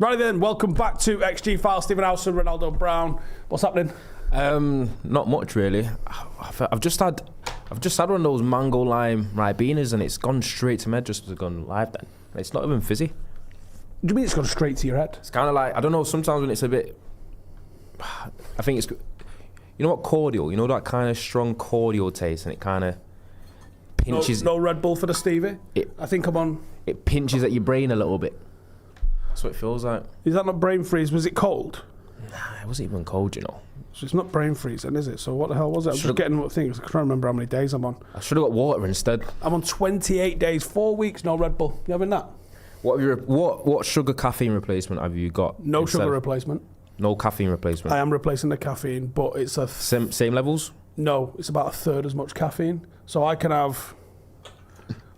Right then, welcome back to XG File. Stephen Howson, Ronaldo Brown. What's happening? Not much really. I've just had one of those mango lime ribenas and it's gone straight to my head just as it's gone live then. It's not even fizzy. What do you mean it's gone straight to your head? It's kind of like, I don't know, sometimes when it's a bit, I think it's, you know what, cordial? You know that kind of strong cordial taste and it kind of pinches. No Red Bull for the Stevie? I think I'm on. It pinches at your brain a little bit. That's what it feels like. Is that not brain freeze? Was it cold? Nah, it wasn't even cold, you know. So it's not brain freeze then, is it? So what the hell was it? I'm just getting what things. I can't remember how many days I'm on. I should have got water instead. I'm on 28 days, 4 weeks, no Red Bull. You having that? What sugar caffeine replacement have you got? No sugar replacement. No caffeine replacement. I am replacing the caffeine, but it's a same levels. No, it's about a third as much caffeine. So I can have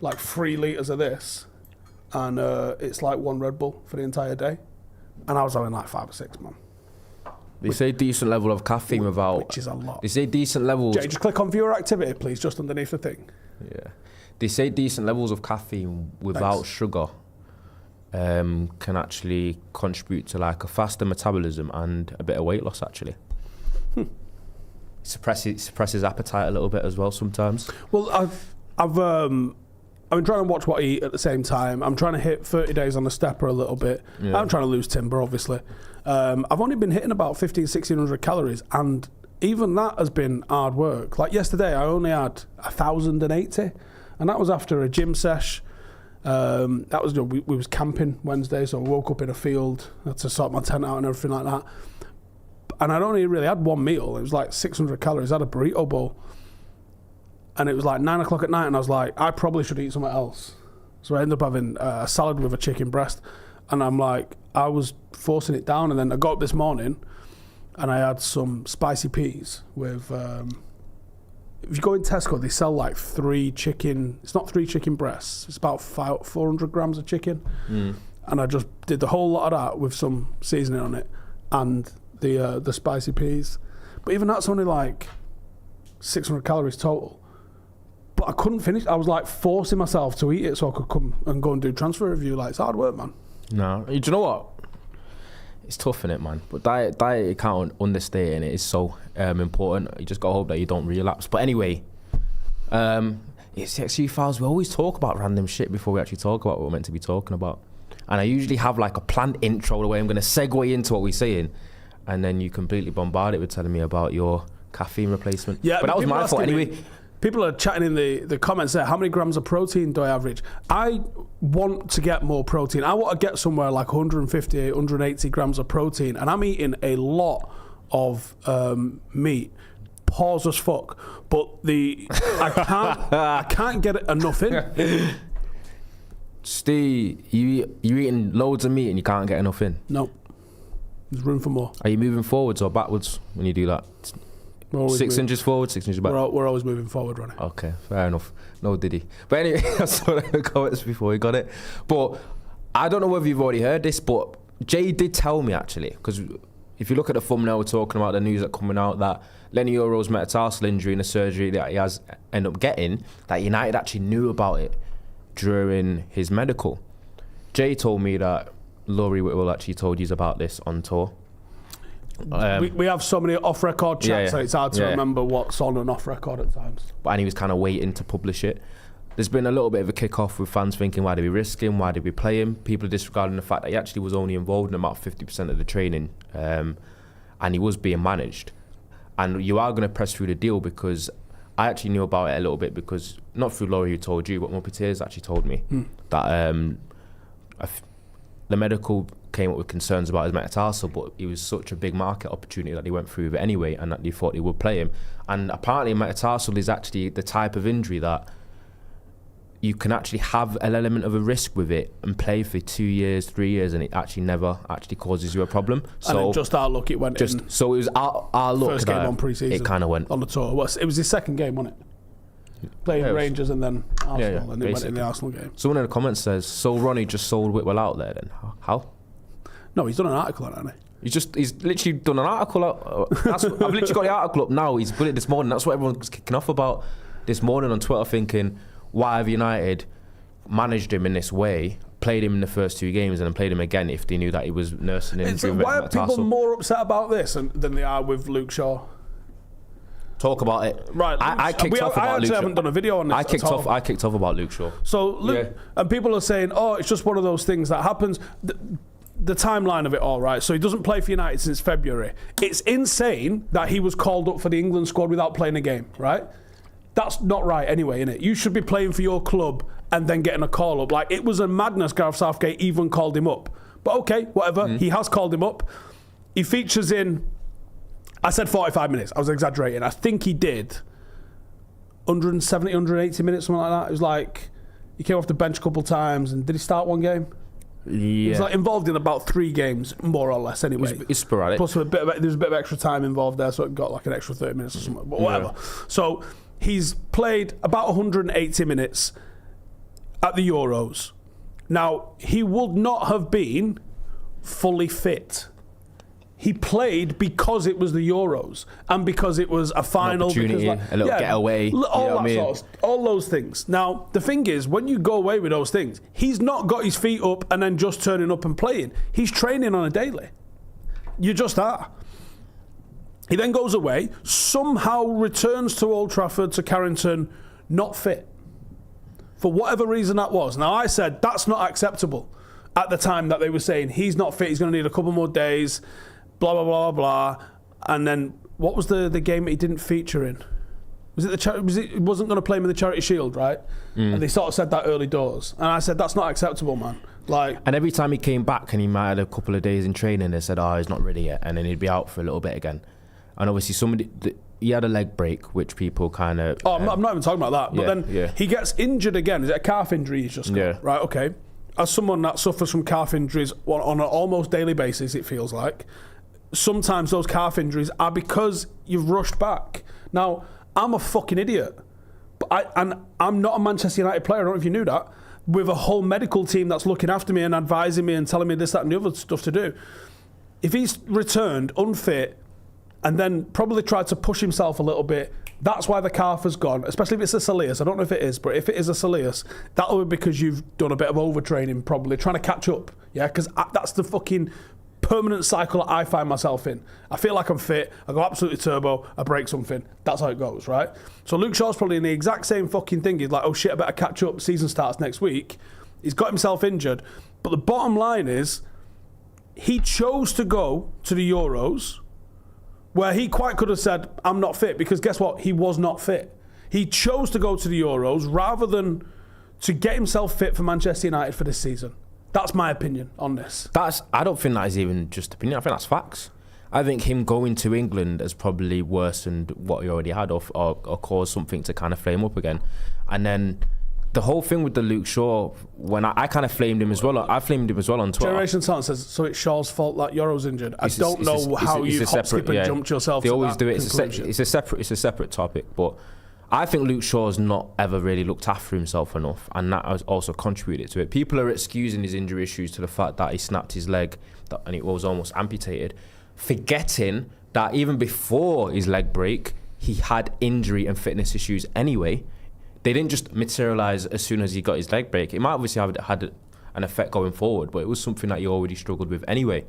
like 3 litres of this, and it's like 1 Red Bull for the entire day. And I was having like 5 or 6, man. They say decent level of caffeine without... Which is a lot. They say decent levels... Jay, just click on viewer activity, please, just underneath the thing. Yeah. They say decent levels of caffeine without sugar can actually contribute to like a faster metabolism and a bit of weight loss, actually. Suppresses appetite a little bit as well sometimes. Well, I've been trying to watch what I eat at the same time. I'm trying to hit 30 days on the stepper a little bit. Yeah. I'm trying to lose timber, obviously. I've only been hitting about 1,600 calories, and even that has been hard work. Like yesterday, I only had 1,080, and that was after a gym sesh. That was we was camping Wednesday, so I woke up in a field, had to sort my tent out and everything like that. And I'd only really had one meal. It was like 600 calories. I had a burrito bowl. And it was like 9 o'clock at night, and I was like, I probably should eat something else. So I ended up having a salad with a chicken breast. And I'm like, I was forcing it down. And then I got up this morning, and I had some spicy peas with... if you go in Tesco, they sell like 3 chicken... It's not 3 chicken breasts. It's about 400 grams of chicken. And I just did the whole lot of that with some seasoning on it. And the spicy peas. But even that's only like 600 calories total. But I couldn't finish. I was like forcing myself to eat it so I could come and go and do transfer review. Like, it's hard work, man. No, do you know what? It's tough, innit, man? But diet you can't understate, and it is so important. You just got to hope that you don't relapse. But anyway, it's XG Files. We always talk about random shit before we actually talk about what we're meant to be talking about. And I usually have like a planned intro the way I'm going to segue into what we're saying. And then you completely bombard it with telling me about your caffeine replacement. Yeah, but that was my fault anyway. People are chatting in the comments there, how many grams of protein do I average? I want to get more protein. I want to get somewhere like 150, 180 grams of protein, and I'm eating a lot of meat. Pause as fuck. But I can't get enough in. Steve, you eating loads of meat and you can't get enough in? No. There's room for more. Are you moving forwards or backwards when you do that? 6 inches forward, 6 inches back. We're always moving forward, Ronnie. Okay, fair enough. No diddy. But anyway, I saw the comments before we got it. But I don't know whether you've already heard this, but Jay did tell me actually, because if you look at the thumbnail, we're talking about the news that's coming out that Leny Yoro's metatarsal injury and the surgery that he has ended up getting, that United actually knew about it during his medical. Jay told me that Laurie Whitwell actually told you about this on tour. We have so many off-record chats, so it's hard to remember what's on and off-record at times. And he was kind of waiting to publish it. There's been a little bit of a kick-off with fans thinking, why did we risk him? Why did we play him? People are disregarding the fact that he actually was only involved in about 50% of the training, and he was being managed. And you are going to press through the deal, because I actually knew about it a little bit, because not through Laurie who told you, but Muppeteers actually told me that the medical came up with concerns about his metatarsal, but it was such a big market opportunity that he went through with it anyway, and that they thought he would play him. And apparently metatarsal is actually the type of injury that you can actually have an element of a risk with it and play for 2 years, 3 years, and it actually never actually causes you a problem. So and just our luck, it went in. So it was our luck. First game on pre-season. It kind of went on the tour. It was his second game, wasn't it? Playing Rangers and then Arsenal, and then went in the Arsenal game. Someone in the comments says, so Ronnie just sold Whitwell out there then? How? No, he's done an article on it, hasn't he? He's literally done an article up. I've literally got the article up now. He's put it this morning. That's what everyone was kicking off about this morning on Twitter, thinking, why have United managed him in this way, played him in the first 2 games and then played him again if they knew that he was nursing an injury. Why are people more upset about this than they are with Luke Shaw? Talk about it. Right, I kicked off about Luke Shaw. I haven't done a video on this. I kicked off about Luke Shaw. So and people are saying, oh, it's just one of those things that happens. The timeline of it all, right? So he doesn't play for United since February. It's insane that he was called up for the England squad without playing a game, right? That's not right anyway, innit? You should be playing for your club and then getting a call up. Like, it was a madness Gareth Southgate even called him up. But okay, whatever. He has called him up. He features in, I said 45 minutes. I was exaggerating. I think he did 170, 180 minutes, something like that. It was like, he came off the bench a couple of times, and did he start one game? Yeah. He's like involved in about 3 games, more or less, anyway. It's sporadic. Plus, there's a bit of extra time involved there, so it got like an extra 30 minutes or something, but whatever. Yeah. So he's played about 180 minutes at the Euros. Now, he would not have been fully fit. He played because it was the Euros and because it was a final. Opportunity, a little getaway. All those things. Now, the thing is, when you go away with those things, he's not got his feet up and then just turning up and playing. He's training on a daily. You just are. He then goes away, somehow returns to Old Trafford, to Carrington, not fit. For whatever reason that was. Now, I said that's not acceptable at the time that they were saying he's not fit, he's going to need a couple more days, blah, blah, blah, blah. And then, what was the game that he didn't feature in? Was it he wasn't going to play him in the Charity Shield, right? And they sort of said that early doors. And I said, that's not acceptable, man. Like, and every time he came back and he might have had a couple of days in training, they said, oh, he's not ready yet. And then he'd be out for a little bit again. And obviously he had a leg break, which people kind of... I'm not even talking about that. But then he gets injured again. Is it a calf injury he's just got? Yeah. Right, okay. As someone that suffers from calf injuries on an almost daily basis, it feels like, sometimes those calf injuries are because you've rushed back. Now, I'm a fucking idiot. But I'm not a Manchester United player, I don't know if you knew that, with a whole medical team that's looking after me and advising me and telling me this, that and the other stuff to do. If he's returned unfit and then probably tried to push himself a little bit, that's why the calf has gone, especially if it's a soleus. I don't know if it is, but if it is a soleus, that'll be because you've done a bit of overtraining, probably, trying to catch up. Yeah, because that's the fucking permanent cycle I find myself in. I feel like I'm fit, I go absolutely turbo, I break something. That's how it goes, right? So Luke Shaw's probably in the exact same fucking thing. He's like, oh shit, I better catch up, season starts next week. He's got himself injured. But the bottom line is, he chose to go to the Euros, where he quite could have said, I'm not fit, because guess what? He was not fit. He chose to go to the Euros rather than to get himself fit for Manchester United for this season. That's my opinion on this. I don't think that is even just opinion. I think that's facts. I think him going to England has probably worsened what he already had or caused something to kind of flame up again. And then the whole thing with the Luke Shaw, when I kind of flamed him as well. I flamed him as well on Twitter. Generation Talent says, so it's Shaw's fault that Yoro's injured. I don't know how you hop, skip and jumped yourself to that. They always do it. It's a separate topic, but I think Luke Shaw's not ever really looked after himself enough, and that has also contributed to it. People are excusing his injury issues to the fact that he snapped his leg and it was almost amputated, forgetting that even before his leg break, he had injury and fitness issues anyway. They didn't just materialise as soon as he got his leg break. It might obviously have had an effect going forward, but it was something that he already struggled with anyway.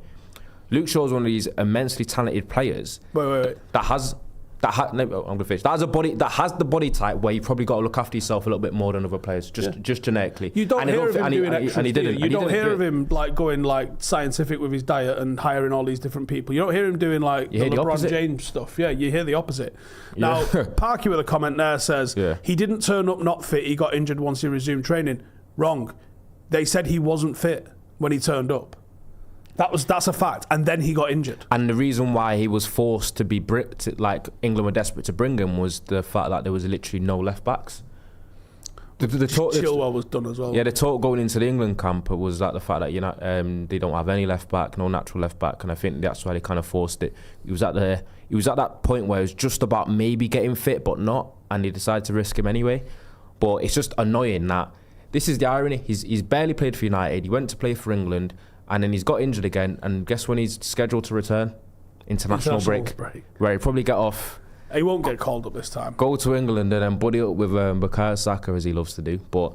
Luke Shaw's one of these immensely talented players that has the body type where you probably got to look after yourself a little bit more than other players, just genetically. You don't hear of him doing extra. You don't hear of him like going like scientific with his diet and hiring all these different people. You don't hear him doing like the LeBron James stuff. Yeah, you hear the opposite. Now, Parky with a comment there says he didn't turn up not fit. He got injured once he resumed training. Wrong. They said he wasn't fit when he turned up. That's a fact, and then he got injured. And the reason why he was forced to be like England were desperate to bring him, was the fact that there was literally no left backs. Chilwell was done as well. Yeah, the talk going into the England camp was that the fact that they don't have any left back, no natural left back, and I think that's why they kind of forced it. He was at that point where it was just about maybe getting fit, but not, and they decided to risk him anyway. But it's just annoying that this is the irony. He's barely played for United. He went to play for England, and then he's got injured again, and guess when he's scheduled to return? International break, where he'll probably get off. He won't get called up this time. Go to England and then buddy up with Bukayo Saka, as he loves to do. But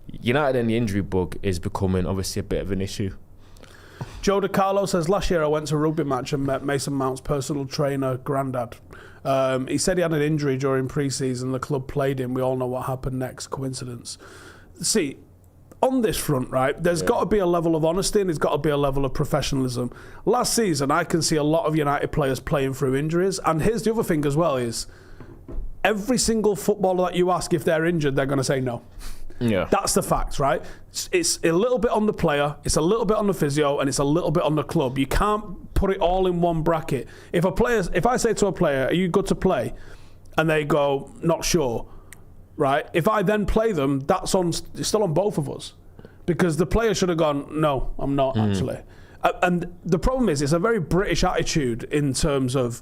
United and the injury bug is becoming obviously a bit of an issue. Joe DiCarlo says, last year I went to a rugby match and met Mason Mount's personal trainer, Grandad. He said he had an injury during pre-season. The club played him. We all know what happened next. Coincidence. See, on this front, right, there's got to be a level of honesty and there's got to be a level of professionalism. Last season, I can see a lot of United players playing through injuries. And here's the other thing as well is, every single footballer that you ask if they're injured, they're going to say no. Yeah. That's the fact, right? It's a little bit on the player, it's a little bit on the physio, and it's a little bit on the club. You can't put it all in one bracket. If I say to a player, are you good to play? And they go, not sure, right? If I then play them, it's still on both of us. Because the player should have gone, no, I'm not actually. And the problem is, it's a very British attitude in terms of,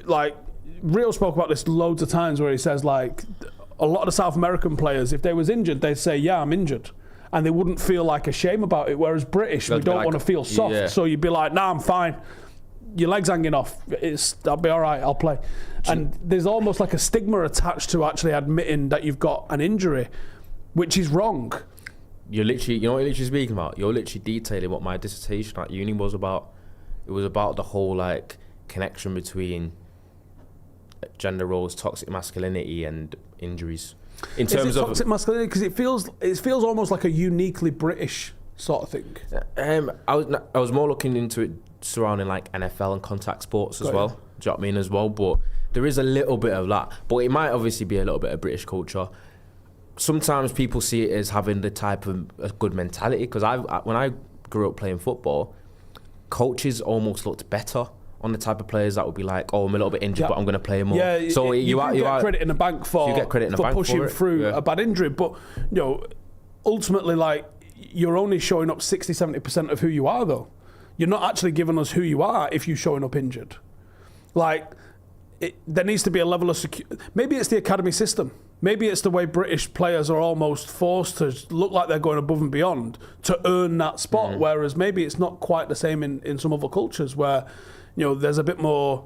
like, Rio spoke about this loads of times where he says, like, a lot of the South American players, if they was injured, they'd say, yeah, I'm injured. And they wouldn't feel like a shame about it. Whereas British, we don't want to feel soft. Yeah. So you'd be like, nah, I'm fine. Your leg's hanging off. I'll be all right, I'll play. And there's almost like a stigma attached to actually admitting that you've got an injury, which is wrong. You're literally, you know what you're literally speaking about? You're literally detailing what my dissertation at uni was about. It was about the whole, like, connection between gender roles, toxic masculinity, and injuries. In terms of toxic masculinity, because it feels almost like a uniquely British sort of thing. I was more looking into it surrounding like NFL and contact sports as well. Do you know what I mean as well? But there is a little bit of that. But it might obviously be a little bit of British culture. Sometimes people see it as having the type of a good mentality. Because when I grew up playing football, coaches almost looked better on the type of players that would be like, oh, I'm a little bit injured, but I'm going to play more. Yeah, so you get credit in the bank for pushing through a bad injury. But, you know, ultimately, like, you're only showing up 60-70% of who you are, though. You're not actually giving us who you are if you're showing up injured. Like, there needs to be a level of security. Maybe it's the academy system. Maybe it's the way British players are almost forced to look like they're going above and beyond to earn that spot, whereas maybe it's not quite the same in some other cultures where, you know, there's a bit more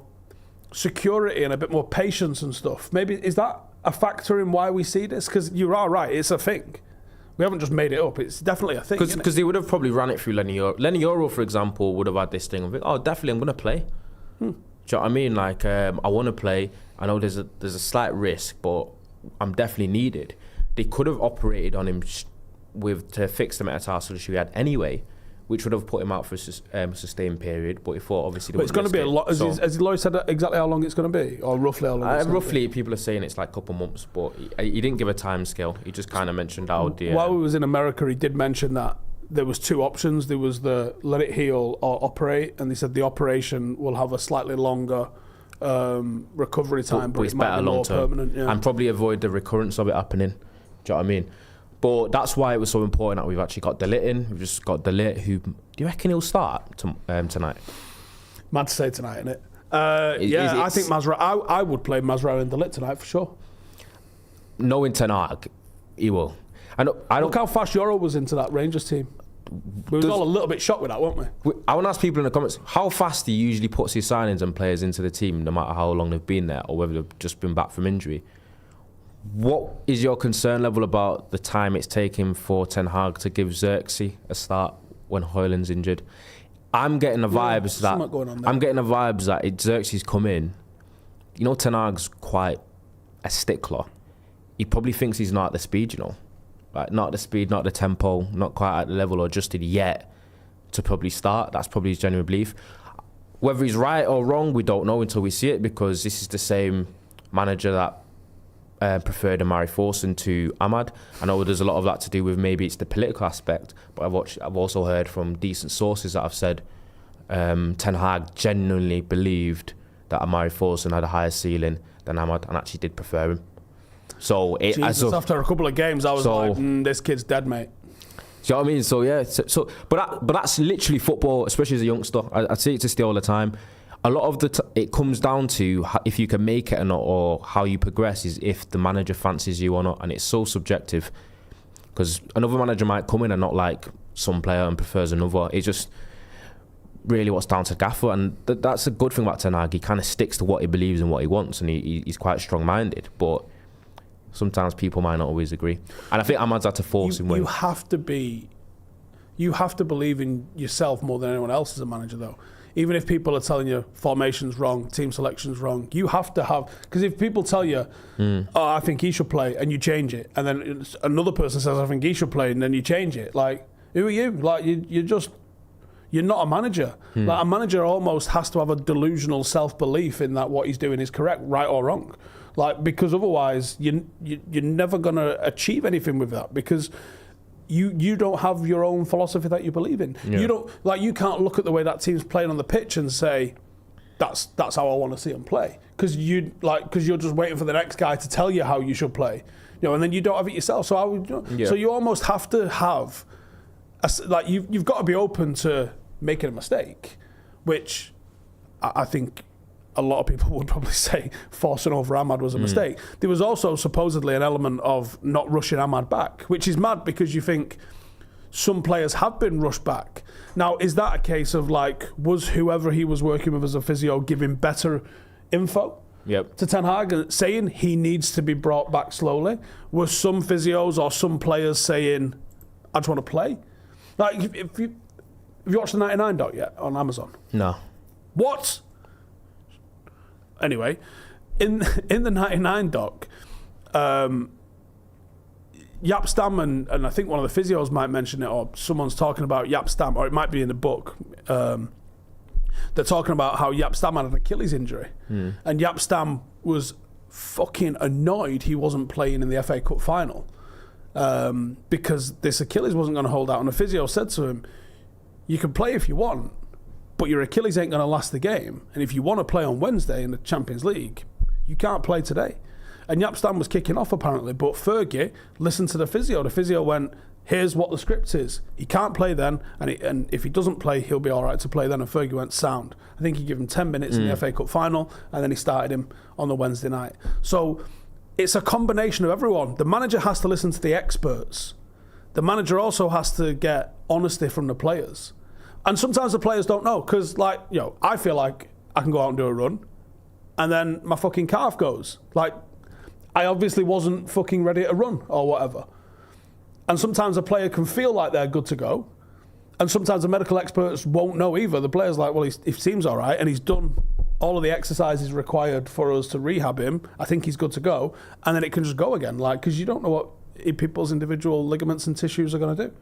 security and a bit more patience and stuff. Maybe is that a factor in why we see this? Because you are right, it's a thing. We haven't just made it up. It's definitely a thing. Because they would have probably ran it through Leny Yoro. Leny Yoro, for example, would have had this thing of, oh, definitely I'm going to play. Do you know what I mean? Like, I want to play. I know there's a slight risk, but I'm definitely needed. They could have operated on him to fix the metatarsal issue he had anyway, which would have put him out for a sustained period. But he thought, obviously, but it's going to be a lot. Has Lloyd said exactly how long it's going to be, or roughly how long? Roughly, people are saying it's like a couple months, but he didn't give a time scale. He just kind of mentioned how. While he was in America, he did mention that there was two options. There was the let it heal or operate, and they said the operation will have a slightly longer recovery time, but it's better long term, permanent, and probably avoid the recurrence of it happening. Do you know what I mean? But that's why it was so important that we've actually got Delit in. We've just got Delit, who... Do you reckon he'll start tonight? Mad to say tonight, innit? I think Mazraoui... I would play Mazraoui and Delit tonight, for sure. Knowing Ten Hag, he will. I don't... Look how fast Yoro was into that Rangers team. We were all a little bit shocked with that, weren't we? I want to ask people in the comments, how fast he usually puts his signings and players into the team, no matter how long they've been there, or whether they've just been back from injury. What is your concern level about the time it's taking for Ten Hag to give Xerxes a start when Højlund's injured? I'm getting the vibes that Xerxes come in. You know, Ten Hag's quite a stickler. He probably thinks he's not at the speed, you know. Like, not at the speed, not at the tempo, not quite at the level or adjusted yet to probably start. That's probably his genuine belief. Whether he's right or wrong, we don't know until we see it, because this is the same manager that preferred Amari Forson to Ahmad. I know there's a lot of that to do with maybe it's the political aspect, but I've also heard from decent sources that have said Ten Hag genuinely believed that Amari Forson had a higher ceiling than Ahmad and actually did prefer him. So after a couple of games, I was like, this kid's dead, mate. Do you know what I mean? So yeah, but that's literally football, especially as a youngster. I say it to Steve all the time. A lot of it comes down to if you can make it or not, or how you progress is if the manager fancies you or not, and it's so subjective. Because another manager might come in and not like some player and prefers another. It's just really what's down to Gaffer, and that's a good thing about Ten Hag. He kind of sticks to what he believes and what he wants, and he's quite strong-minded. But sometimes people might not always agree. And I think Ahmad's had to force him. You have to believe in yourself more than anyone else as a manager, though. Even if people are telling you formation's wrong, team selection's wrong, you have to have... Because if people tell you, oh, I think he should play, and you change it, and then another person says, I think he should play, and then you change it, like, who are you? Like, you're not a manager. Like, a manager almost has to have a delusional self-belief in that what he's doing is correct, right or wrong. Like, because otherwise, you're never going to achieve anything with that, because... You don't have your own philosophy that you believe in. Yeah. You can't look at the way that team's playing on the pitch and say, that's how I want to see them play, because you're just waiting for the next guy to tell you how you should play, and then you don't have it yourself. So so you almost have to have you've got to be open to making a mistake, which I think a lot of people would probably say forcing over Ahmad was a mistake. There was also supposedly an element of not rushing Ahmad back, which is mad because you think some players have been rushed back. Now, is that a case of was whoever he was working with as a physio giving better info to Ten Hag, saying he needs to be brought back slowly? Were some physios or some players saying, I just want to play? Like, have you watched the 99 doc yet on Amazon? No. What? Anyway, in the 99 doc, Jaap Stam and I think one of the physios might mention it, or someone's talking about Jaap Stam, or it might be in the book. They're talking about how Jaap Stam had an Achilles injury, and Jaap Stam was fucking annoyed he wasn't playing in the FA Cup final because this Achilles wasn't going to hold out. And the physio said to him, "You can play if you want, but your Achilles ain't going to last the game. And if you want to play on Wednesday in the Champions League, you can't play today." And Jaap Stam was kicking off apparently, but Fergie listened to the physio. The physio went, "Here's what the script is. He can't play then, and if he doesn't play, he'll be all right to play then." And Fergie went, "Sound." I think he gave him 10 minutes in the FA Cup final, and then he started him on the Wednesday night. So it's a combination of everyone. The manager has to listen to the experts. The manager also has to get honesty from the players. And sometimes the players don't know, because, I feel like I can go out and do a run, and then my fucking calf goes. Like, I obviously wasn't fucking ready to run or whatever. And sometimes a player can feel like they're good to go, and sometimes the medical experts won't know either. The player's like, well, he seems all right, and he's done all of the exercises required for us to rehab him. I think he's good to go. And then it can just go again, because you don't know what people's individual ligaments and tissues are going to do.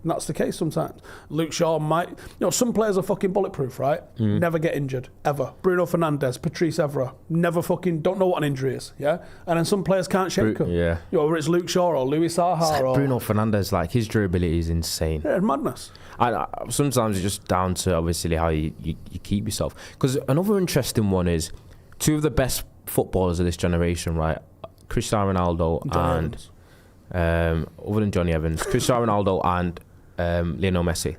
And that's the case sometimes. Luke Shaw might... some players are fucking bulletproof, right? Never get injured, ever. Bruno Fernandes, Patrice Evra, never fucking... don't know what an injury is, yeah? And then some players can't shake them. Yeah. Whether it's Luke Shaw or Louis Saha or... Bruno Fernandes, his durability is insane. Yeah, madness. Sometimes it's just down to, obviously, how you keep yourself. Because another interesting one is two of the best footballers of this generation, right? Cristiano Ronaldo and... other than Johnny Evans, Cristiano Ronaldo and... Lionel Messi.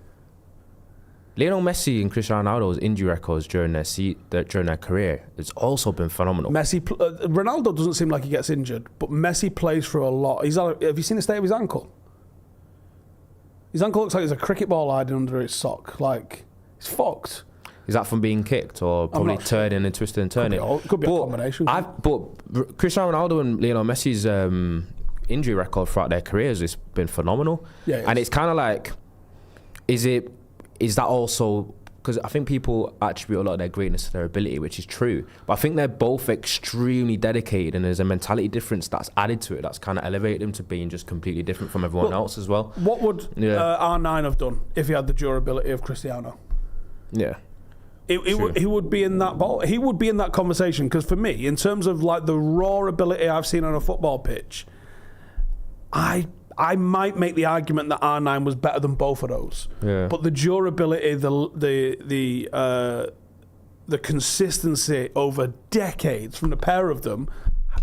Lionel Messi and Cristiano Ronaldo's injury records during their career has also been phenomenal. Ronaldo doesn't seem like he gets injured, but Messi plays through a lot. Have you seen the state of his ankle? His ankle looks like there's a cricket ball hiding under his sock. Like, it's fucked. Is that from being kicked or probably turning and twisting and turning? Could be a combination. But Cristiano Ronaldo and Lionel Messi's injury record throughout their careers has been phenomenal. Yeah, and it's kind of like, is that also, because I think people attribute a lot of their greatness to their ability, which is true, but I think they're both extremely dedicated, and there's a mentality difference that's added to it that's kind of elevated them to being just completely different from everyone else as well. What would R9 have done if he had the durability of Cristiano? Yeah. He would be in that ball. He would be in that conversation, because for me, in terms of the raw ability I've seen on a football pitch, I might make the argument that R9 was better than both of those. Yeah. But the durability, the consistency over decades from the pair of them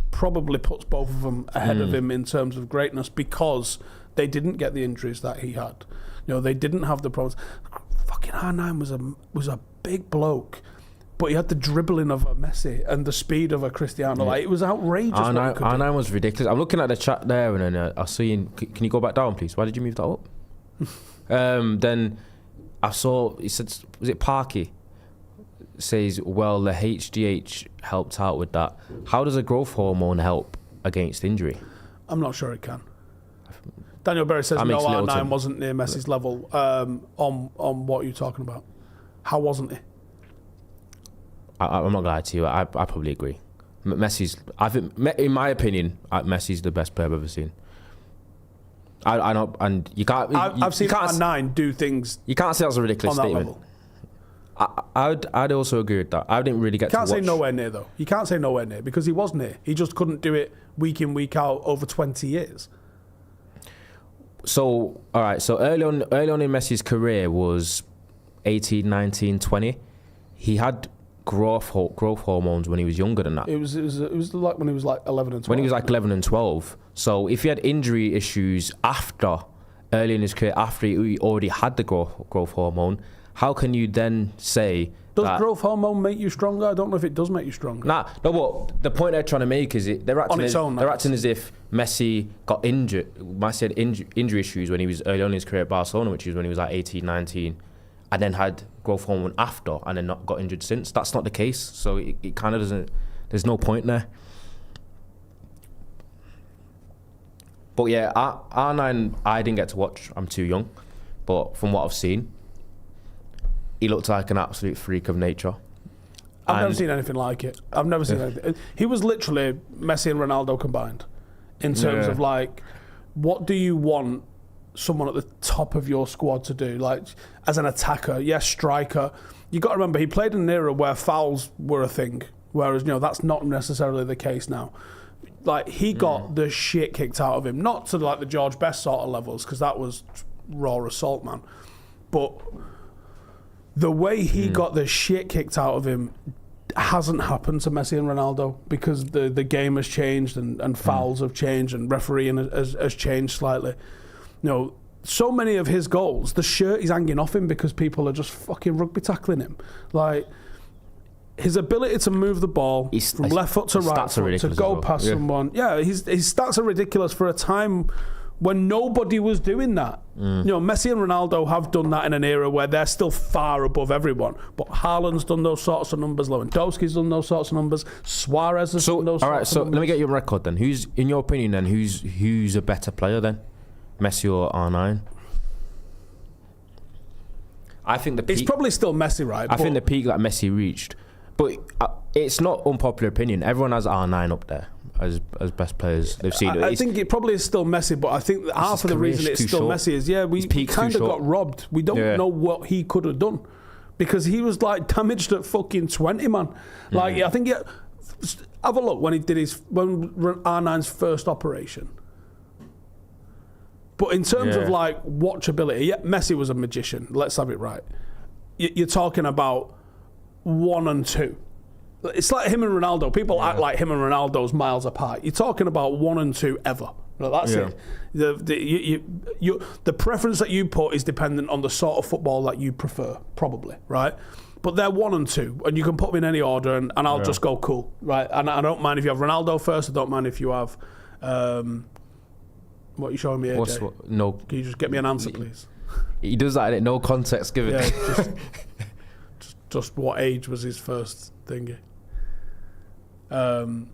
probably puts both of them ahead of him in terms of greatness, because they didn't get the injuries that he had. They didn't have the problems. Fucking R9 was a big bloke, but he had the dribbling of a Messi and the speed of a Cristiano. It was outrageous. R9 was ridiculous. I'm looking at the chat there, and then I see. Can you go back down, please? Why did you move that up? Then I saw. He said, was it Parky? Says, well, the HGH helped out with that. How does a growth hormone help against injury. I'm not sure it can. Daniel Berry says no, R9 wasn't near Messi's level. On what you're talking about, how wasn't he? I'm not gonna lie to you. I probably agree. Messi's. I think, in my opinion, Messi's the best player I've ever seen. I know, and you can't. I've seen R9 do things. You can't say that's a ridiculous statement. I'd also agree with that. I didn't really get. You can't say nowhere near though. You can't say nowhere near because he was near. He just couldn't do it week in, week out over 20 years. So all right. So early on in Messi's career was 18, 19, 20. He had growth hormones when he was younger than that. It was like when he was like 11 and 12. When he was like 11 and 12. So if he had injury issues early in his career, after he already had the growth hormone, how can you then say does growth hormone make you stronger? I don't know if it does make you stronger. No, but the point they're trying to make is they're acting as if Messi got injured. Messi had injury issues when he was early on in his career at Barcelona, which is when he was like 18, 19. And then had growth hormone after and then not got injured since. That's not the case. So it kind of doesn't... There's no point there. But yeah, R9, I didn't get to watch. I'm too young. But from what I've seen, he looked like an absolute freak of nature. I've never seen anything like it. I've never seen anything. He was literally Messi and Ronaldo combined. In terms of like, what do you want someone at the top of your squad to do, like as an attacker, striker. You got to remember he played in an era where fouls were a thing, whereas that's not necessarily the case now. Like he got the shit kicked out of him, not to like the George Best sort of levels because that was raw assault, man. But the way he got the shit kicked out of him hasn't happened to Messi and Ronaldo because the game has changed and fouls have changed and refereeing has changed slightly. So many of his goals, the shirt is hanging off him because people are just fucking rugby tackling him. Like, his ability to move the ball from left foot to right foot to go past someone. Yeah, his stats are ridiculous for a time when nobody was doing that. Messi and Ronaldo have done that in an era where they're still far above everyone. But Haaland's done those sorts of numbers. Lewandowski's done those sorts of numbers. Suarez has done those sorts of numbers. All right, so let me get your record then. Who's, in your opinion then, who's a better player then? Messi or R9? I think the peak... It's probably still Messi, right? I think the peak that Messi reached. But it's not unpopular opinion. Everyone has R9 up there as best players they've seen. I think it probably is still Messi, but I think that half of the reason it's still Messi is, we kind of got robbed. We don't know what he could have done. Because he was like damaged at fucking 20, man. Like, I think... have a look when R9's first operation. But in terms of like watchability, Messi was a magician. Let's have it right. You're talking about 1 and 2. It's like him and Ronaldo. People act like him and Ronaldo's miles apart. You're talking about 1 and 2 ever. That's it. The preference that you put is dependent on the sort of football that you prefer, probably, right? But they're 1 and 2, and you can put them in any order, and I'll just go cool, right? And I don't mind if you have Ronaldo first. I don't mind if you have. What are you showing me here, Jay? No. Can you just get me an answer, please? He does that in no context given. Yeah, just what age was his first thingy? I'm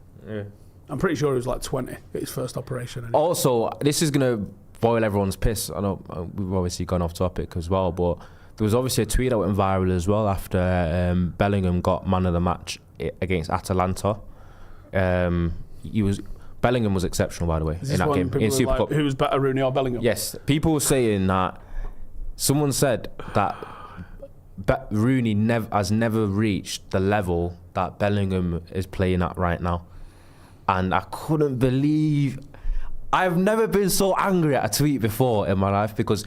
pretty sure he was like 20 at his first operation. Anyway. Also, this is going to boil everyone's piss. I know we've obviously gone off topic as well, but there was obviously a tweet that went viral as well after Bellingham got man of the match against Atalanta. Bellingham was exceptional, by the way, in that game. In Super Cup. Who was better, Rooney or Bellingham? Yes. People were saying that... Someone said that Rooney has never reached the level that Bellingham is playing at right now. And I couldn't believe... I've never been so angry at a tweet before in my life because...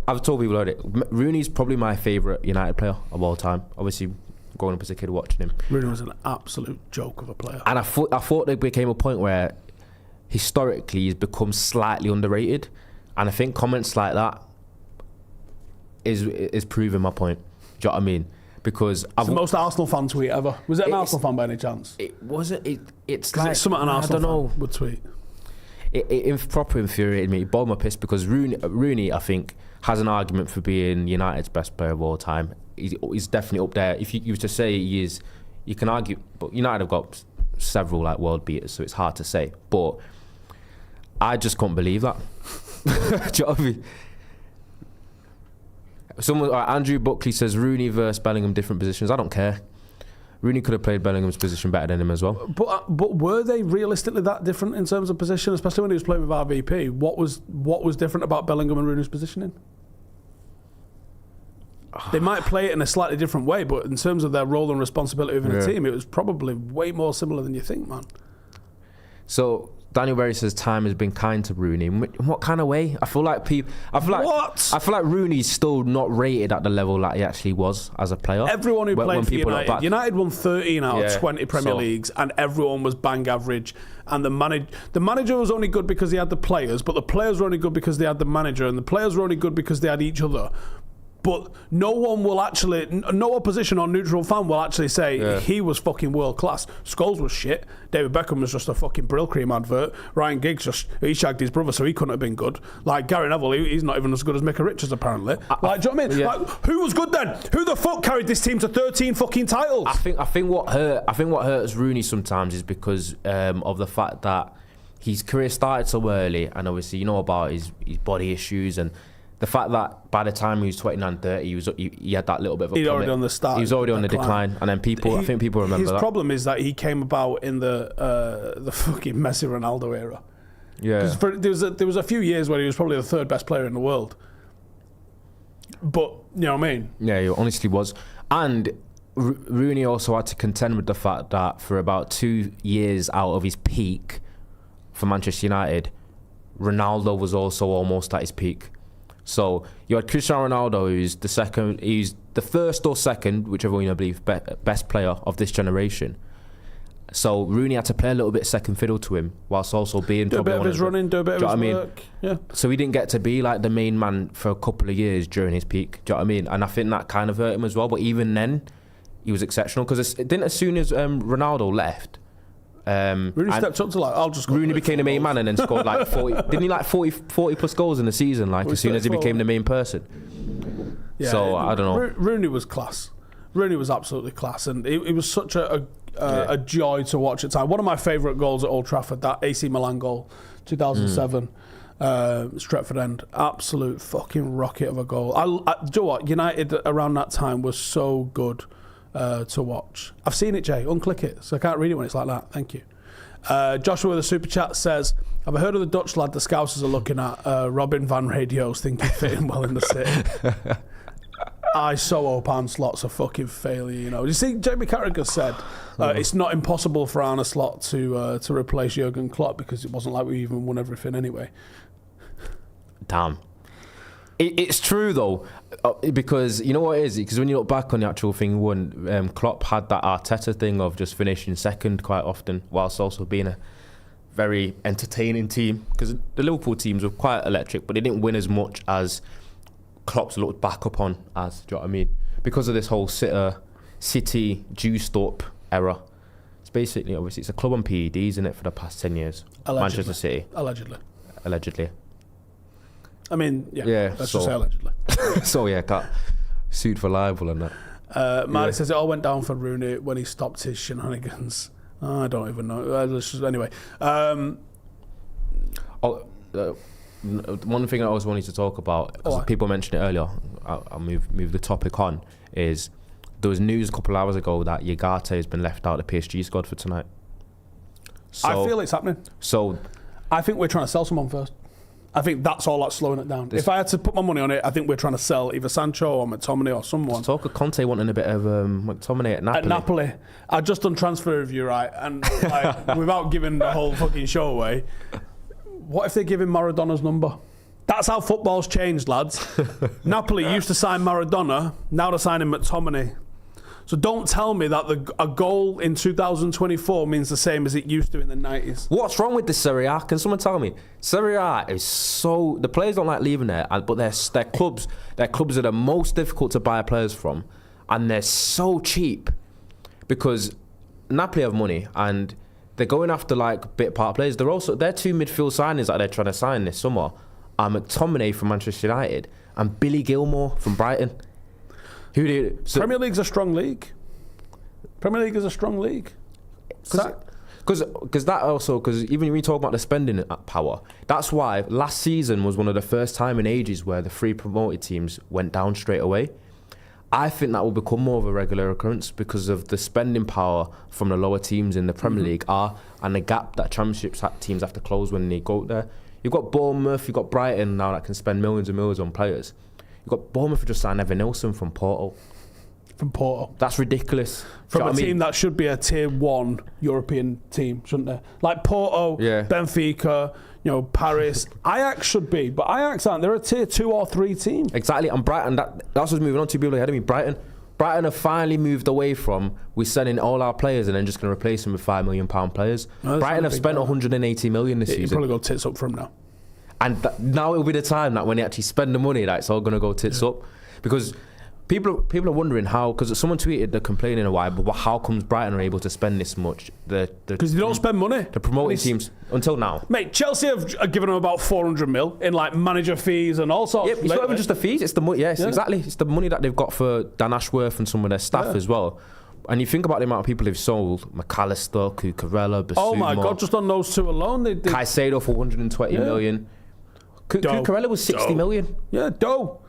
I've told people already, Rooney's probably my favourite United player of all time. Obviously... growing up as a kid watching him. Bruno was an absolute joke of a player. And I thought there became a point where historically he's become slightly underrated. And I think comments like that is proving my point. Do you know what I mean? Because it's the most Arsenal fan tweet ever. Was it an Arsenal fan by any chance? It wasn't. It's like something an Arsenal fan would tweet. It proper infuriated me. It boiled my piss because Rooney, I think, has an argument for being United's best player of all time. He's definitely up there. If you were to say he is, you can argue, but United have got several like world beaters, so it's hard to say. But I just can't believe that. Do you know what I mean? Andrew Buckley says Rooney versus Bellingham, different positions. I don't care. Rooney could have played Bellingham's position better than him as well. But were they realistically that different in terms of position, especially when he was playing with RVP? What was different about Bellingham and Rooney's positioning? They might play it in a slightly different way, but in terms of their role and responsibility within a team, it was probably way more similar than you think, man. So Daniel Berry says time has been kind to Rooney. In what kind of way? I feel like Rooney's still not rated at the level that he actually was as a player. Everyone who played for United won 13 out of 20 Premier Leagues, and everyone was bang average. And the manager was only good because he had the players, but the players were only good because they had the manager, and the players were only good because they had each other. But no opposition or neutral fan will actually say he was fucking world class. Scholes was shit. David Beckham was just a fucking Brill Cream advert. Ryan Giggs he shagged his brother, so he couldn't have been good. Like Gary Neville, he's not even as good as Micah Richards apparently. Do you know what I mean? Like, who was good then? Who the fuck carried this team to 13 fucking titles? I think what hurts Rooney sometimes is because of the fact that his career started so early, and obviously you know about his body issues and the fact that by the time he was 29, 30, he had that little bit of a plummet. Already on the start. He was already on the decline. And then I think people remember that. His problem is that he came about in the fucking Messi Ronaldo era. Yeah. Because there was a few years where he was probably the third best player in the world. But, you know what I mean? Yeah, he honestly was. And Rooney also had to contend with the fact that for about 2 years out of his peak for Manchester United, Ronaldo was also almost at his peak. So you had Cristiano Ronaldo, who's the first or second, whichever one you believe, best player of this generation. So Rooney had to play a little bit second fiddle to him, whilst also being do a bit of his running, do a bit of his work. Yeah. So he didn't get to be like the main man for a couple of years during his peak. Do you know what I mean? And I think that kind of hurt him as well. But even then, he was exceptional because as soon as Ronaldo left. Rooney stepped up to Rooney became the main man and then scored like 40. Didn't he like 40 plus goals in the season? Like as soon as he became the main person. Yeah, so I don't know. Rooney was class. Rooney was absolutely class, and it was such a joy to watch at time. One of my favourite goals at Old Trafford, that AC Milan goal, 2007, Stretford End, absolute fucking rocket of a goal. Do you know what? United around that time was so good. To watch. I've seen it, Jay. Unclick it, so I can't read it when it's like that. Thank you. Joshua with a super chat says, have I heard of the Dutch lad the Scousers are looking at? Robin van Radios think he'd fit in well in the city. I so hope Anslot's a fucking failure, you know. You see, Jamie Carragher said it's not impossible for Arne Slot to replace Jurgen Klopp because it wasn't like we even won everything anyway. Damn. It's true though, because you know what it is? Because when you look back on the actual thing he won, Klopp had that Arteta thing of just finishing second quite often, whilst also being a very entertaining team. Because the Liverpool teams were quite electric, but they didn't win as much as Klopp's looked back upon as. Do you know what I mean? Because of this whole City juiced up era. It's basically, obviously, it's a club on PEDs, isn't it, for the past 10 years? Allegedly. Manchester City. Allegedly. I mean, let's just say allegedly. So, got sued for libel and that. Marty says it all went down for Rooney when he stopped his shenanigans. I don't even know. Anyway. One thing I always wanted to talk about, because people mentioned it earlier, I'll move the topic on, is there was news a couple of hours ago that Ugarte has been left out of the PSG squad for tonight. So, I feel it's happening. So I think we're trying to sell someone first. I think that's all that's slowing it down. If I had to put my money on it, I think we're trying to sell either Sancho or McTominay or someone. There's talk of Conte wanting a bit of McTominay at Napoli. At Napoli. I just done transfer review, right? And without giving the whole fucking show away, what if they give him Maradona's number? That's how football's changed, lads. Napoli used to sign Maradona, now they're signing McTominay. So don't tell me that a goal in 2024 means the same as it used to in the 90s. What's wrong with this Serie A? Can someone tell me? Serie A is so... The players don't like leaving there, but their clubs are the most difficult to buy players from, and they're so cheap because Napoli have money and they're going after like bit part players. They're two midfield signings that they're trying to sign this summer are McTominay from Manchester United and Billy Gilmore from Brighton. Premier League's a strong league. Premier League is a strong league. Because that also, because even when you talk about the spending power, that's why last season was one of the first time in ages where the 3 promoted teams went down straight away. I think that will become more of a regular occurrence because of the spending power from the lower teams in the Premier League and the gap that Championship teams have to close when they go there. You've got Bournemouth, you've got Brighton now that can spend millions and millions on players. You've got Bournemouth who just signed Evan Nilsson from Porto. That's ridiculous. From a team that should be a tier 1 European team, shouldn't they? Like Porto, Benfica, Paris. Ajax should be, but Ajax aren't. They're a tier 2 or 3 team. Exactly, and Brighton, that's what's moving on to people ahead of me. Brighton have finally moved away from we're selling all our players and then just going to replace them with £5 million players. No, Brighton have spent 180 million this season. You probably go tits up from now. And now it'll be the time that when they actually spend the money, that it's all going to go tits up. Because people are wondering how, because someone tweeted they're complaining a while, but how comes Brighton are able to spend this much? Because they don't spend money. The promoting teams, until now. Mate, Chelsea have given them about 400 mil in like manager fees and all sorts. Yeah, it's not even just the fees, it's the money. Yes, exactly. It's the money that they've got for Dan Ashworth and some of their staff as well. And you think about the amount of people they've sold: McAllister, Cucurella, Bissouma. Oh my God! Just on those 2 alone, they Caicedo for 120 million. Cucurella was 60 million. Yeah, dough.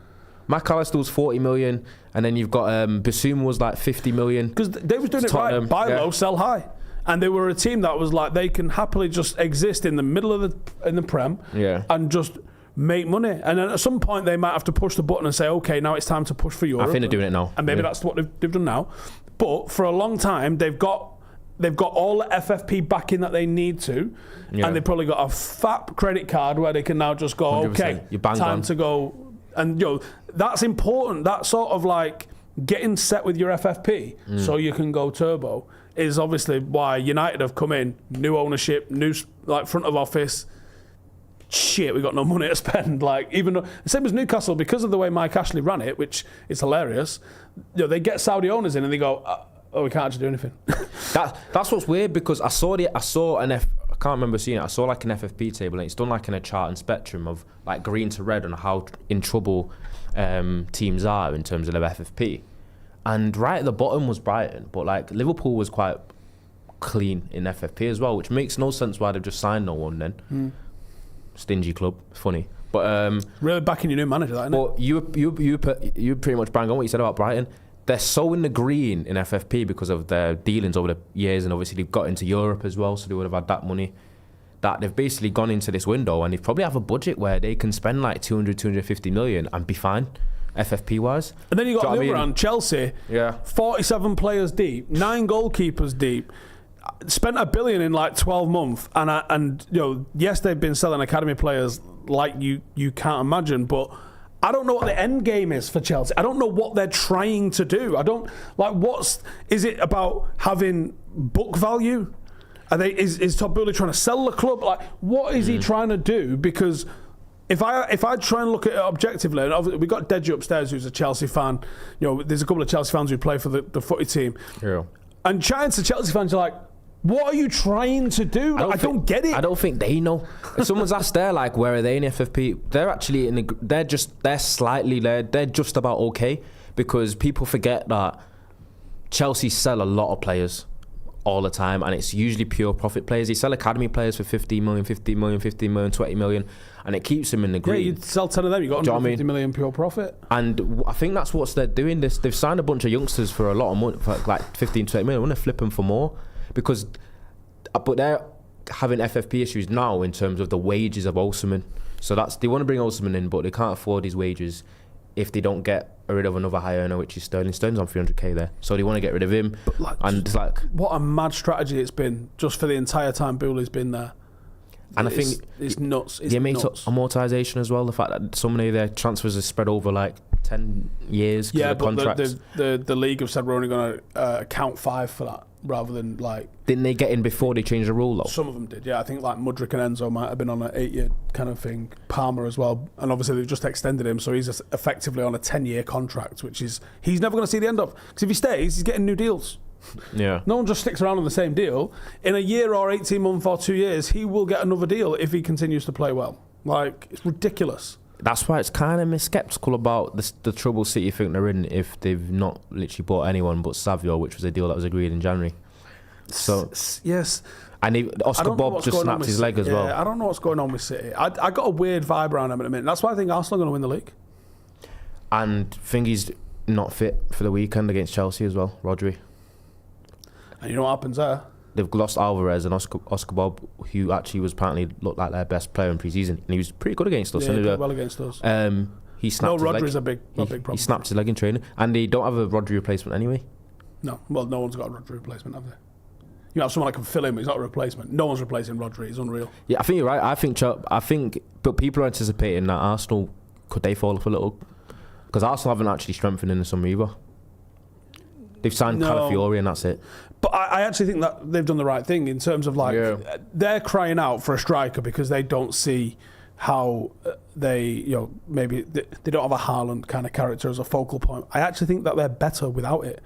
McAllister was 40 million, and then you've got Bissouma was like 50 million. Because they was doing it right: buy low, sell high, and they were a team that was like they can happily just exist in the middle of the Prem, and just make money. And then at some point they might have to push the button and say, okay, now it's time to push for Europe. I think they're doing it now, and maybe that's what they've done now. But for a long time, they've got all the FFP backing that they need to, and they've probably got a fat credit card where they can now just go, okay, time to go. And that's important. That sort of like getting set with your FFP so you can go turbo is obviously why United have come in, new ownership, new like front of office. Shit, we got no money to spend. Like even though, same as Newcastle, because of the way Mike Ashley ran it, which is hilarious. They get Saudi owners in and they go, oh, we can't actually do anything. That's what's weird, because I saw I can't remember seeing it. I saw like an FFP table, and it's done like in a chart and spectrum of like green to red and how in trouble teams are in terms of their FFP. And right at the bottom was Brighton, but like Liverpool was quite clean in FFP as well, which makes no sense why they've just signed no one then. Stingy club, funny. But really backing your new manager, that, isn't it? But you pretty much bang on what you said about Brighton. They're so in the green in FFP because of their dealings over the years, and obviously they've got into Europe as well, so they would have had that money. That they've basically gone into this window and they probably have a budget where they can spend like 250 million and be fine, FFP wise. And then you got the other hand, Chelsea, 47 players deep, 9 goalkeepers deep, spent $1 billion in like 12 months, and yes, they've been selling academy players like you can't imagine, but I don't know what the end game is for Chelsea. I don't know what they're trying to do. I don't like is it about having book value? Is Todd Boehly trying to sell the club? Like, what is he trying to do? Because if I try and look at it objectively, and obviously we've got Deji upstairs who's a Chelsea fan. There's a couple of Chelsea fans who play for the footy team. Yeah. And chatting to Chelsea fans, you're like, what are you trying to do? I don't get it. I don't think they know. If someone's asked, they're like, where are they in FFP? They're actually they're just about okay, because people forget that Chelsea sell a lot of players all the time, and it's usually pure profit players. They sell academy players for 15 million, 15 million, 15 million, 20 million, and it keeps them in the green. Yeah, you'd sell 10 of them, you got 150 million pure profit. And I think that's what they're doing. They've signed a bunch of youngsters for a lot of money, for like 15, 20 million. I want to flip them for more. But they're having FFP issues now in terms of the wages of Osimhen. So they want to bring Osimhen in, but they can't afford his wages if they don't get rid of another high earner, which is Sterling. Sterling's on 300k there, so they want to get rid of him. And it's like, what a mad strategy it's been just for the entire time Boehly's been there. And I think it's nuts. It's amortization as well. The fact that so many of their transfers are spread over like 10 years. Yeah, but the league have said we're only going to count 5 for that, rather than like. Didn't they get in before they changed the rule though? Some of them did, yeah. I think like Mudryk and Enzo might have been on an 8-year kind of thing. Palmer as well, and obviously they've just extended him, so he's effectively on a 10-year contract, which is he's never going to see the end of. Because if he stays, he's getting new deals. Yeah. No one just sticks around on the same deal. In a year or 18 months or 2 years, he will get another deal if he continues to play well. Like, it's ridiculous. That's why it's kind of me sceptical about the trouble City think they're in if they've not literally bought anyone but Savio, which was a deal that was agreed in January. So yes, And Oscar Bob just snapped his leg as well. I don't know what's going on with City. I got a weird vibe around them at the minute. That's why I think Arsenal are going to win the league. And Thingy's not fit for the weekend against Chelsea as well, Rodri. And you know what happens there? They've lost Alvarez and Oscar Bob, who actually was apparently looked like their best player in pre-season, and he was pretty good against us. Yeah, he played well against us. He snapped his leg. Rodri's a big problem. He snapped his leg in training, and they don't have a Rodri replacement anyway. No, well, no one's got a Rodri replacement, have they? You have someone that can fill him, but he's not a replacement. No one's replacing Rodri. He's unreal. Yeah, I think you're right. I think, but people are anticipating that Arsenal, could they fall off a little? Because Arsenal haven't actually strengthened in the summer either. They've signed Calafiori and that's it. But I actually think that they've done the right thing in terms of they're crying out for a striker because they don't see how maybe they don't have a Haaland kind of character as a focal point. I actually think that they're better without it.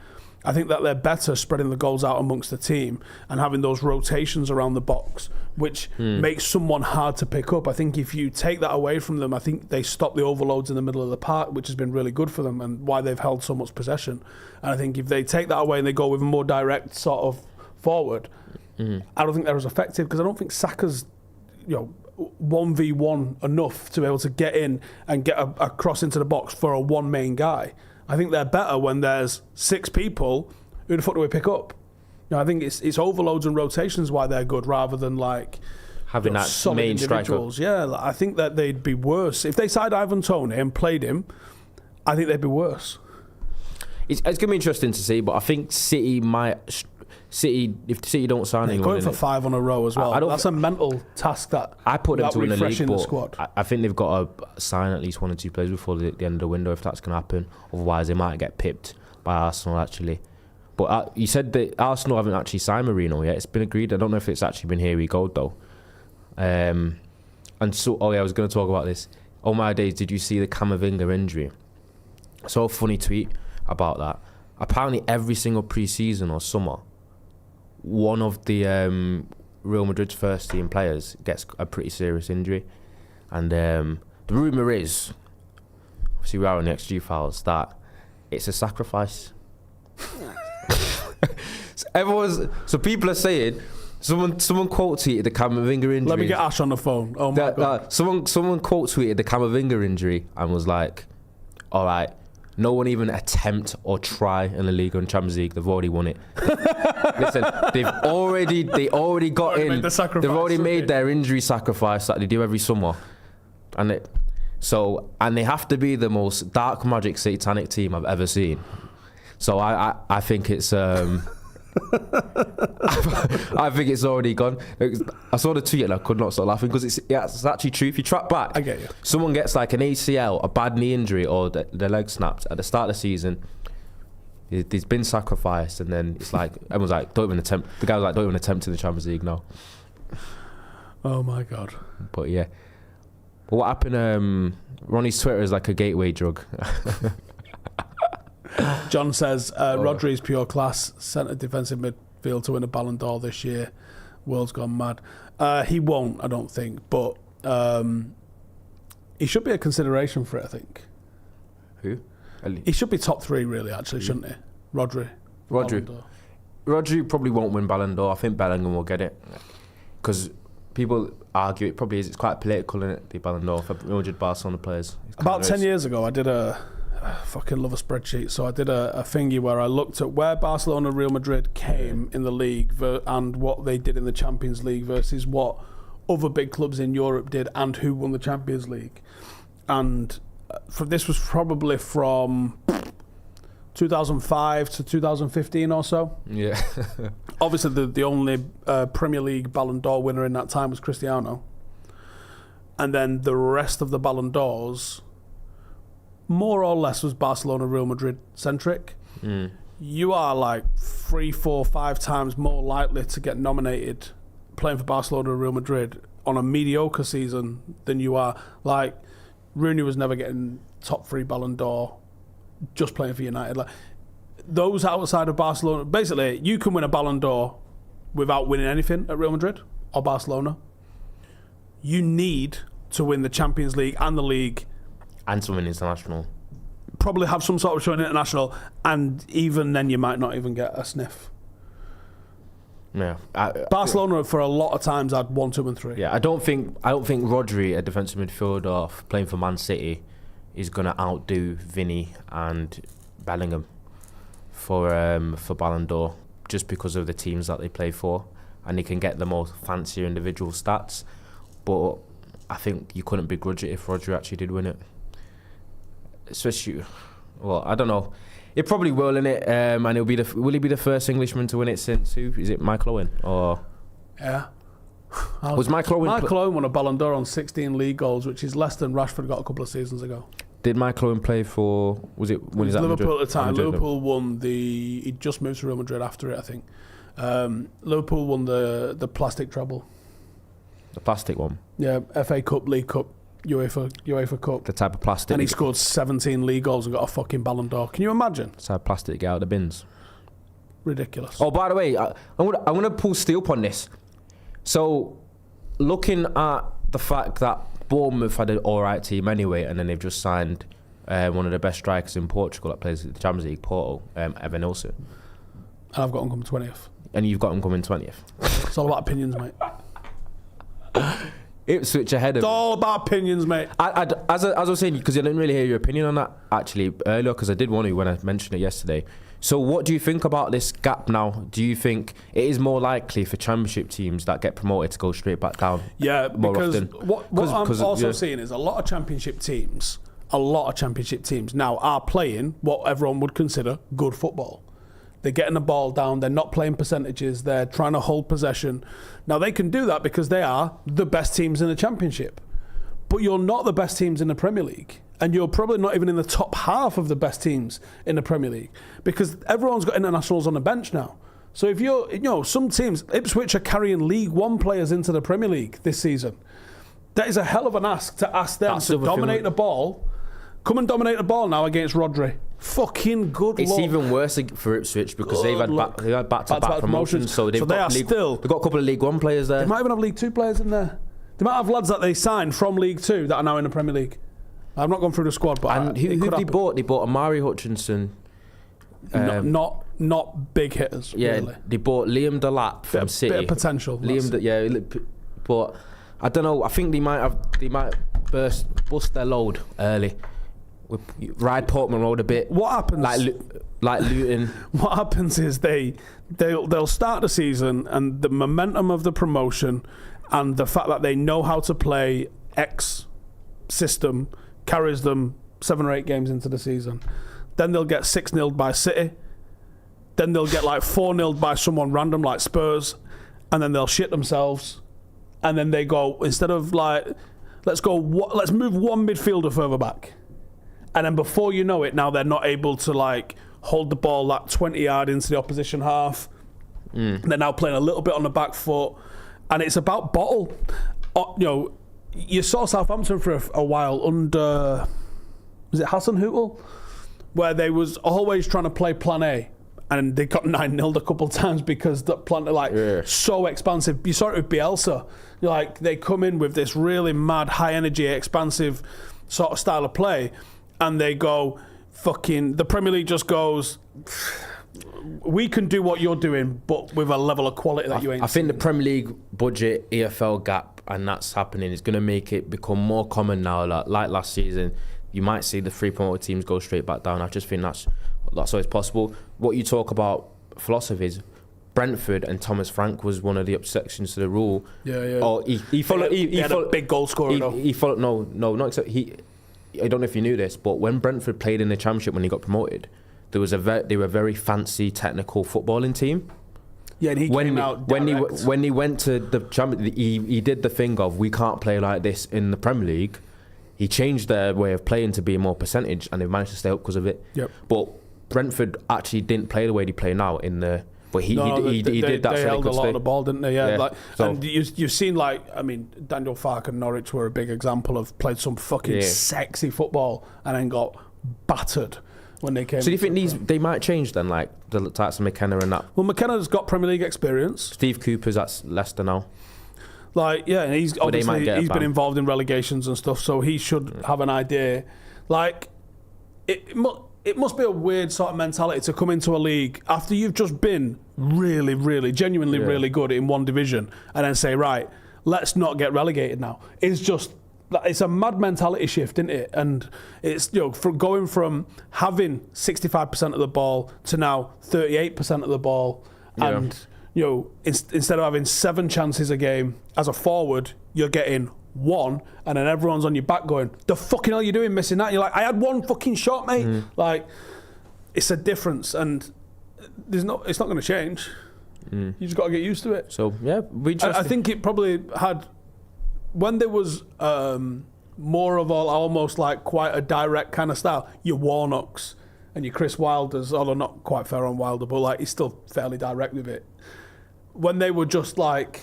I think that they're better spreading the goals out amongst the team and having those rotations around the box, which makes someone hard to pick up. I think if you take that away from them, I think they stop the overloads in the middle of the park, which has been really good for them and why they've held so much possession. And I think if they take that away and they go with a more direct sort of forward, I don't think they're as effective because I don't think Saka's 1v1 enough to be able to get in and get a cross into the box for a one main guy. I think they're better when there's 6 people. Who the fuck do we pick up? I think it's overloads and rotations why they're good rather than having that main striker. Yeah, I think that they'd be worse if they signed Ivan Toney and played him. I think they'd be worse. It's going to be interesting to see, but I think City might. If City don't sign anyone, going for 5 on a row as well. That's a mental task that I put them to win the league. But squad. I think they've got to sign at least 1 or 2 players before the end of the window if that's going to happen. Otherwise, they might get pipped by Arsenal actually. But you said that Arsenal haven't actually signed Marino yet. It's been agreed. I don't know if it's actually been here we go though. And so, I was going to talk about this. Oh my days! Did you see the Camavinga injury? I saw a funny tweet about that. Apparently, every single pre-season or summer, one of the Real Madrid's first team players gets a pretty serious injury. And the rumour is, obviously we are on the XG files, that it's a sacrifice. So people are saying, someone quote tweeted the Camavinga injury. Let me get Ash on the phone. Oh my God. Someone quote tweeted the Camavinga injury and was like, all right, no one even attempt or try in the league and Champions League. They've already won it. Listen, they already got in. They've already made their injury sacrifice that they do every summer, and they have to be the most dark magic satanic team I've ever seen. So I think it's I think it's already gone. I saw the tweet and I could not stop laughing because it's actually true. If you track back, I get you. Someone gets like an ACL, a bad knee injury, or their leg snapped at the start of the season. There's been sacrificed, and then it's like everyone's like, don't even attempt. The guy was like, don't even attempt in the Champions League now. Oh my God. But yeah. But what happened? Ronnie's Twitter is like a gateway drug. John says Rodri's pure class, centre defensive midfield to win a Ballondor this year. World's gone mad. He won't, I don't think, but he should be a consideration for it, I think. Who? He should be top 3 really, actually, shouldn't he? Rodri probably won't win Ballondor. I think Bellingham will get it because people argue it probably is. It's quite political, isn't it, the Ballondor for 100 Barcelona players. About 10 years ago, I did I fucking love a spreadsheet. So I did a thingy where I looked at where Barcelona and Real Madrid came in the league and what they did in the Champions League versus what other big clubs in Europe did and who won the Champions League. And this was probably from 2005 to 2015 or so. Yeah. Obviously, the only Premier League Ballon d'Or winner in that time was Cristiano. And then the rest of the Ballon d'Ors, more or less, was Barcelona, Real Madrid centric. You are like 3, 4, 5 times more likely to get nominated playing for Barcelona or Real Madrid on a mediocre season than you are. Like, Rooney was never getting top 3 Ballon d'Or just playing for United. Like, those outside of Barcelona, basically, you can win a Ballon d'Or without winning anything at Real Madrid or Barcelona. You need to win the Champions League and the league. And something international. Probably have some sort of showing international, and even then you might not even get a sniff. Yeah, Barcelona for a lot of times had 1, 2, and 3. Yeah, I don't think Rodri, a defensive midfielder playing for Man City, is gonna outdo Vinny and Bellingham for Ballondor, just because of the teams that they play for, and they can get the more fancier individual stats. But I think you couldn't begrudge it if Rodri actually did win it. Especially, well, I don't know. It probably will, innit? And will he be the first Englishman to win it since who? Is it Michael Owen or? Yeah. Was Michael Owen? Michael Owen won a Ballondor on 16 league goals, which is less than Rashford got a couple of seasons ago. Did Michael Owen play for? Was it when he's at Liverpool Madrid? at the time? Madrid, Liverpool won the. He just moved to Real Madrid after it, I think. Liverpool won the plastic treble. The plastic one. Yeah, FA Cup, League Cup, UEFA Cup. The type of plastic. And he scored 17 league goals and got a fucking Ballon d'Or. Can you imagine? The type of plastic to get out of the bins. Ridiculous. Oh, by the way, I'm gonna pull steel up on this. So, looking at the fact that Bournemouth had an alright team anyway, and then they've just signed one of the best strikers in Portugal that plays at the Champions League, Porto, Evan Nilsson. And I've got him coming 20th. And you've got him coming 20th. It's all about opinions, mate. Ipswich ahead of. It's all about opinions, mate. As I was saying, because I didn't really hear your opinion on that actually earlier, because I did want to when I mentioned it yesterday. So what do you think about this gap now? Do you think it is more likely for Championship teams that get promoted to go straight back down? Yeah, because often? what I'm also seeing is a lot of Championship teams now are playing what everyone would consider good football. They're getting the ball down. They're not playing percentages. They're trying to hold possession. Now, they can do that because they are the best teams in the Championship. But you're not the best teams in the Premier League. And you're probably not even in the top half of the best teams in the Premier League. Because everyone's got internationals on the bench now. So if some teams, Ipswich are carrying League One players into the Premier League this season. That is a hell of an ask to ask them to dominate the ball. Come and dominate the ball now against Rodri. Fucking good luck. It's even worse for Ipswich because they've had back-to-back promotions. So they've got a couple of League One players there. They might even have League Two players in there. They might have lads that they signed from League Two that are now in the Premier League. I've not gone through the squad, but who they bought? They bought Amari Hutchinson. Not big hitters. Yeah, really. They bought Liam Delap from City. Bit of potential. But I don't know. I think they might bust their load early. Ride Portman Road a bit. What happens? Like Luton. What happens is they'll start the season, and the momentum of the promotion and the fact that they know how to play X system carries them 7 or 8 games into the season. Then they'll get 6-0 by City. Then they'll get like 4-0 by someone random like Spurs, and then they'll shit themselves. And then they go, instead of like, let's move one midfielder further back. And then before you know it, now they're not able to like hold the ball that 20 yard into the opposition half. They're now playing a little bit on the back foot, and it's about bottle. You saw Southampton for a while under, was it Howson Hootel, where they was always trying to play Plan A, and they got 9-0 a couple of times because the plan so expansive. You saw it with Bielsa. Like they come in with this really mad, high energy, expansive sort of style of play. And they go, the Premier League just goes, we can do what you're doing, but with a level of quality that you ain't I think the Premier League budget, EFL gap, and that's happening, is going to make it become more common now. Like last season, you might see the 3 promoted teams go straight back down. I just think that's always possible. What you talk about philosophies, Brentford and Thomas Frank was one of the exceptions to the rule. Yeah. Or he followed. He had a big goal scorer. He followed. No, not except he. I don't know if you knew this, but when Brentford played in the Championship when he got promoted, they were a very fancy technical footballing team. Yeah, and he came out direct. When he went to the Championship, he did the thing of, we can't play like this in the Premier League. He changed their way of playing to be more percentage, and they've managed to stay up because of it. Yep. But Brentford actually didn't play the way they play now in the. But he did that. They held a lot of the ball, didn't they? Yeah. So, and you've seen Daniel Farke and Norwich were a big example of played some fucking sexy football and then got battered when they came. So do you think they might change then, like the types of McKenna and that? Well, McKenna's got Premier League experience. Steve Cooper's at Leicester now. And he's been involved in relegations and stuff, so he should have an idea. It must be a weird sort of mentality to come into a league after you've just been really, really, genuinely really good in one division and then say, right, let's not get relegated now. It's a mad mentality shift, isn't it? And it's, from going from having 65% of the ball to now 38% of the ball. Yeah. And, instead of having 7 chances a game as a forward, you're getting 1, and then everyone's on your back going, the fucking hell are you doing missing that? And you're like, I had 1 fucking shot, mate. Like, it's a difference, and it's not going to change. You just got to get used to it. So, yeah, I think it probably had, when there was more of almost like quite a direct kind of style, your Warnocks and your Chris Wilders, although not quite fair on Wilder, but like he's still fairly direct with it. When they were just like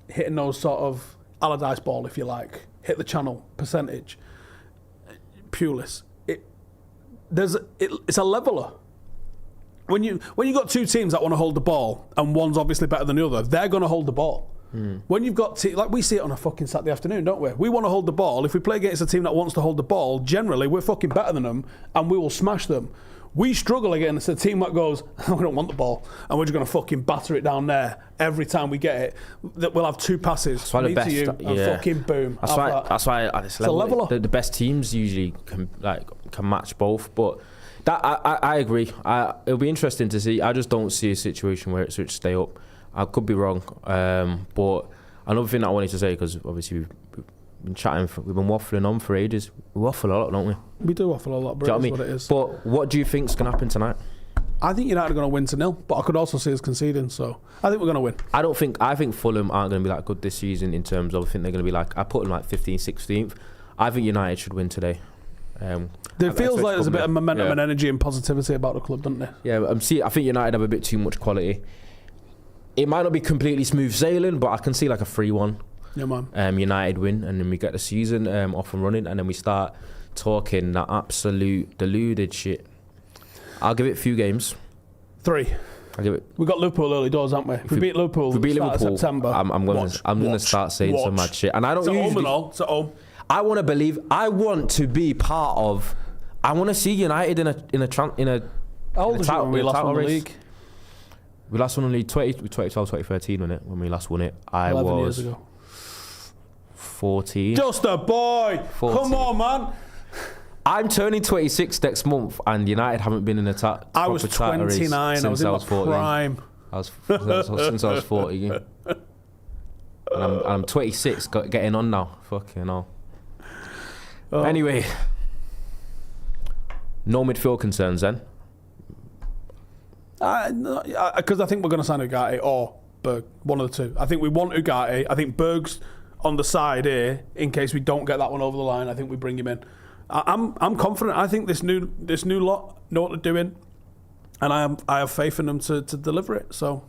hitting those sort of Allardyce ball, if you like, hit the channel percentage, Pulis, it's a leveler. When you got 2 teams that want to hold the ball and one's obviously better than the other, they're going to hold the ball. When you've got like we see it on a fucking Saturday afternoon, don't we? We want to hold the ball. If we play against a team that wants to hold the ball, generally we're fucking better than them and we will smash them. We struggle against a team that goes, we don't want the ball, and we're just going to fucking batter it down there every time we get it. We'll have 2 passes, that's why me to you, and fucking boom. That's why at this level, the best teams usually can match both. But that I agree. It'll be interesting to see. I just don't see a situation where it's stay up. I could be wrong, but another thing that I wanted to say, because obviously we've been chatting, we've been waffling on for ages. We waffle a lot, don't we? We do waffle a lot, but that's what it is. But what do you think's going to happen tonight? I think United are going to win 2-0, but I could also see us conceding, so I think we're going to win. I think Fulham aren't going to be that good this season in terms of, I think they're going to be like, I put them like 15th, 16th. I think United should win today. It feels like there's a bit of momentum and energy and positivity about the club, doesn't it? Yeah, I think United have a bit too much quality. It might not be completely smooth sailing, but I can see like a 3-1. Yeah, man. United win, and then we get the season off and running, and then we start talking that absolute deluded shit. I'll give it a few games. 3. I'll give it. We got Liverpool early doors, haven't we? If we beat Liverpool, September. I'm gonna start saying some mad shit, and I don't it's usually. Home and all. It's at home. I want to believe. I want to be part of. I want to see United in a. How old was you when we last won the league? We last won the league 2012, 2013, wasn't it? When we last won it, 11 years ago. 14. Just a boy. 14. Come on, man. I'm turning 26 next month, and United haven't been in a proper I was 29. I was in my 14. prime. Since I was 40. And I'm 26, getting on now. Fucking hell. Oh. Anyway, no midfield concerns then. Because I think we're going to sign Ugarte or Berg, one of the two. I think we want Ugarte. I think Berg's on the side here in case we don't get that one over the line. I think we bring him in. I'm confident. I think this new lot know what they're doing, and I have faith in them to deliver it. So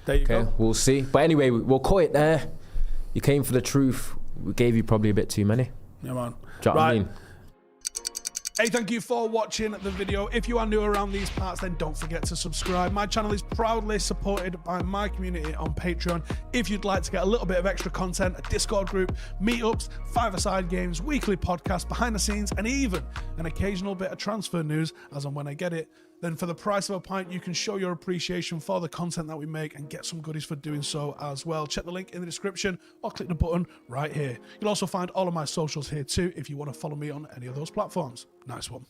there you go. We'll see. But anyway, we'll call it there. You came for the truth. We gave you probably a bit too many. Yeah, man. Do you know what I mean? Hey, thank you for watching the video. If you are new around these parts, then don't forget to subscribe. My channel is proudly supported by my community on Patreon. If you'd like to get a little bit of extra content, a Discord group, meetups, 5-a-side games, weekly podcasts, behind the scenes, and even an occasional bit of transfer news as and when I get it, then for the price of a pint, you can show your appreciation for the content that we make and get some goodies for doing so as well. Check the link in the description or click the button right here. You'll also find all of my socials here too if you want to follow me on any of those platforms. Nice one.